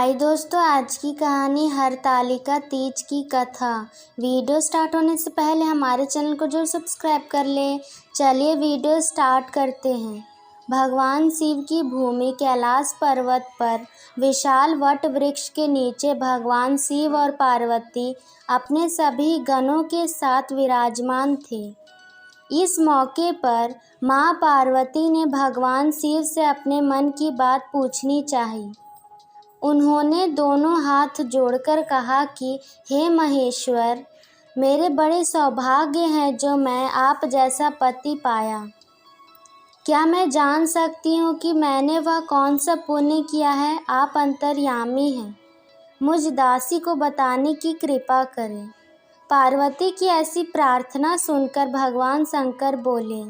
हाय दोस्तों, आज की कहानी हरतालिका तीज की कथा। वीडियो स्टार्ट होने से पहले हमारे चैनल को जरूर सब्सक्राइब कर लें। चलिए वीडियो स्टार्ट करते हैं। भगवान शिव की भूमि कैलाश पर्वत पर विशाल वट वृक्ष के नीचे भगवान शिव और पार्वती अपने सभी गणों के साथ विराजमान थे। इस मौके पर माँ पार्वती ने भगवान शिव से अपने मन की बात पूछनी चाही। उन्होंने दोनों हाथ जोड़कर कहा कि हे महेश्वर, मेरे बड़े सौभाग्य हैं जो मैं आप जैसा पति पाया। क्या मैं जान सकती हूँ कि मैंने वह कौन सा पुण्य किया है? आप अंतर्यामी हैं, मुझ दासी को बताने की कृपा करें। पार्वती की ऐसी प्रार्थना सुनकर भगवान शंकर बोले,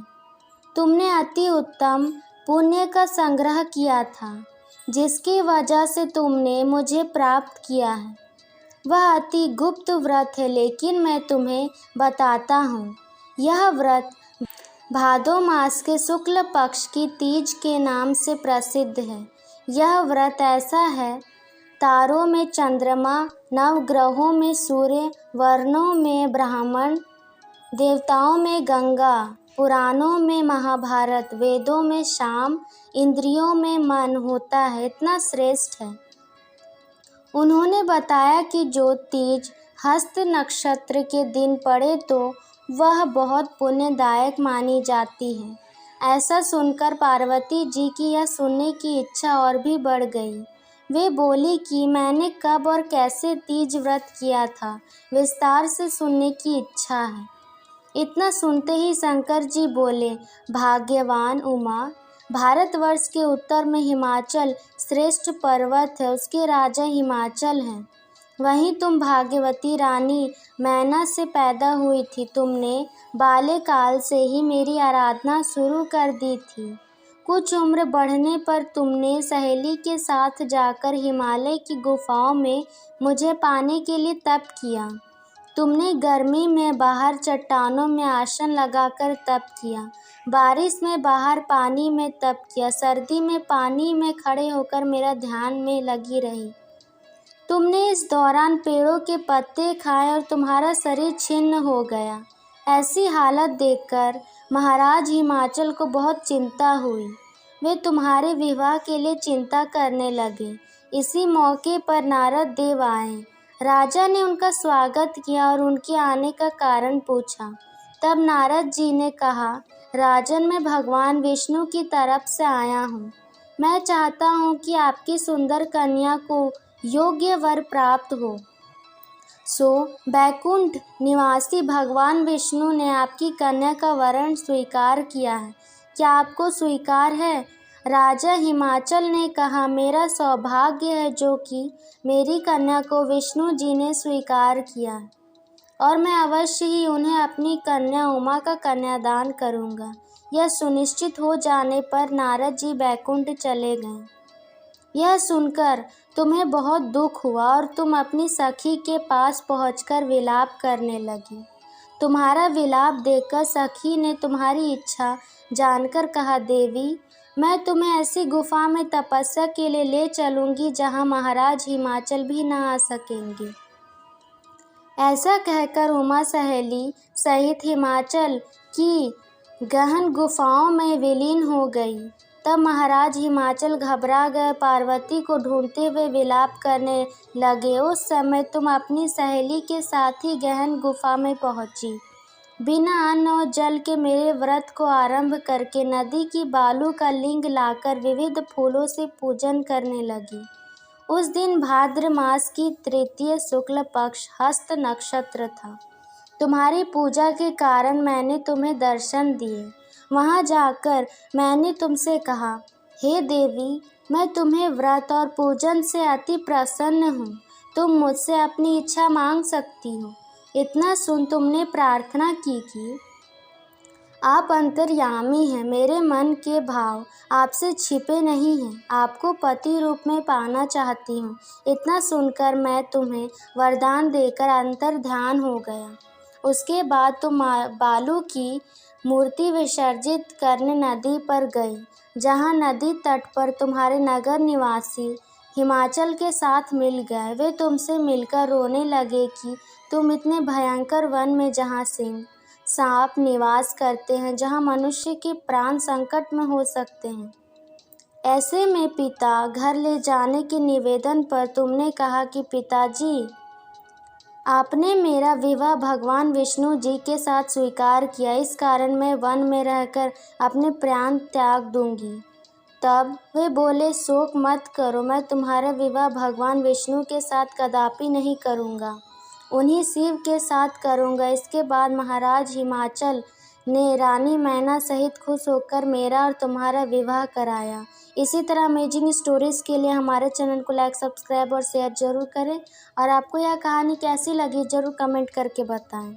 तुमने अति उत्तम पुण्य का संग्रह किया था, जिसकी वजह से तुमने मुझे प्राप्त किया है। वह अति गुप्त व्रत है, लेकिन मैं तुम्हें बताता हूँ। यह व्रत भादो मास के शुक्ल पक्ष की तीज के नाम से प्रसिद्ध है। यह व्रत ऐसा है, तारों में चंद्रमा, नवग्रहों में सूर्य, वर्णों में ब्राह्मण, देवताओं में गंगा, पुराणों में महाभारत, वेदों में शाम, इंद्रियों में मन होता है, इतना श्रेष्ठ है। उन्होंने बताया कि जो तीज हस्त नक्षत्र के दिन पड़े तो वह बहुत पुण्यदायक मानी जाती है। ऐसा सुनकर पार्वती जी की यह सुनने की इच्छा और भी बढ़ गई। वे बोली कि मैंने कब और कैसे तीज व्रत किया था, विस्तार से सुनने की इच्छा है। इतना सुनते ही शंकर जी बोले, भाग्यवान उमा, भारतवर्ष के उत्तर में हिमाचल श्रेष्ठ पर्वत है, उसके राजा हिमाचल हैं। वहीं तुम भाग्यवती रानी मैना से पैदा हुई थी। तुमने बाल्यकाल से ही मेरी आराधना शुरू कर दी थी। कुछ उम्र बढ़ने पर तुमने सहेली के साथ जाकर हिमालय की गुफाओं में मुझे पाने के लिए तप किया। तुमने गर्मी में बाहर चट्टानों में आसन लगाकर तप किया, बारिश में बाहर पानी में तप किया, सर्दी में पानी में खड़े होकर मेरा ध्यान में लगी रही। तुमने इस दौरान पेड़ों के पत्ते खाए और तुम्हारा शरीर छिन्न हो गया। ऐसी हालत देखकर महाराज हिमाचल को बहुत चिंता हुई। वे तुम्हारे विवाह के लिए चिंता करने लगे। इसी मौके पर नारद देव आए। राजा ने उनका स्वागत किया और उनके आने का कारण पूछा। तब नारद जी ने कहा, राजन, मैं भगवान विष्णु की तरफ से आया हूँ। मैं चाहता हूँ कि आपकी सुंदर कन्या को योग्य वर प्राप्त हो। सो बैकुंठ निवासी भगवान विष्णु ने आपकी कन्या का वरण स्वीकार किया है। क्या आपको स्वीकार है? राजा हिमाचल ने कहा, मेरा सौभाग्य है जो कि मेरी कन्या को विष्णु जी ने स्वीकार किया है और मैं अवश्य ही उन्हें अपनी कन्या उमा का कन्यादान करूँगा। यह सुनिश्चित हो जाने पर नारद जी बैकुंठ चले गए। यह सुनकर तुम्हें बहुत दुख हुआ और तुम अपनी सखी के पास पहुंचकर विलाप करने लगी। तुम्हारा विलाप देखकर सखी ने तुम्हारी इच्छा जानकर कहा, देवी, मैं तुम्हें ऐसी गुफा में तपस्या के लिए ले चलूंगी जहां महाराज हिमाचल भी न आ सकेंगे। ऐसा कहकर उमा सहेली सहित हिमाचल की गहन गुफाओं में विलीन हो गई। तब महाराज हिमाचल घबरा गए, पार्वती को ढूंढते हुए विलाप करने लगे। उस समय तुम अपनी सहेली के साथ ही गहन गुफा में पहुंची। बिना अन्न और जल के मेरे व्रत को आरंभ करके नदी की बालू का लिंग लाकर विविध फूलों से पूजन करने लगी। उस दिन भाद्र मास की तृतीय शुक्ल पक्ष हस्त नक्षत्र था। तुम्हारी पूजा के कारण मैंने तुम्हें दर्शन दिए। वहां जाकर मैंने तुमसे कहा, हे देवी, मैं तुम्हें व्रत और पूजन से अति प्रसन्न हूँ। तुम मुझसे अपनी इच्छा मांग सकती हो। इतना सुन तुमने प्रार्थना की कि आप अंतर्यामी हैं, मेरे मन के भाव आपसे छिपे नहीं हैं। आपको पति रूप में पाना चाहती हूँ। इतना सुनकर मैं तुम्हें वरदान देकर अंतर ध्यान हो गया। उसके बाद तुम बालू की मूर्ति विसर्जित करने नदी पर गई, जहाँ नदी तट पर तुम्हारे नगर निवासी हिमाचल के साथ मिल गए। वे तुमसे मिलकर रोने लगे कि तुम इतने भयंकर वन में जहाँ सिंह सांप निवास करते हैं, जहाँ मनुष्य के प्राण संकट में हो सकते हैं। ऐसे में पिता घर ले जाने के निवेदन पर तुमने कहा कि पिताजी, आपने मेरा विवाह भगवान विष्णु जी के साथ स्वीकार किया, इस कारण मैं वन में रहकर अपने प्राण त्याग दूंगी। तब वे बोले, शोक मत करो, मैं तुम्हारा विवाह भगवान विष्णु के साथ कदापि नहीं करूँगा, उन्हीं शिव के साथ करूँगा। इसके बाद महाराज हिमाचल ने रानी मैना सहित खुश होकर मेरा और तुम्हारा विवाह कराया। इसी तरह अमेजिंग स्टोरीज़ के लिए हमारे चैनल को लाइक, सब्सक्राइब और शेयर ज़रूर करें। और आपको यह कहानी कैसी लगी ज़रूर कमेंट करके बताएं।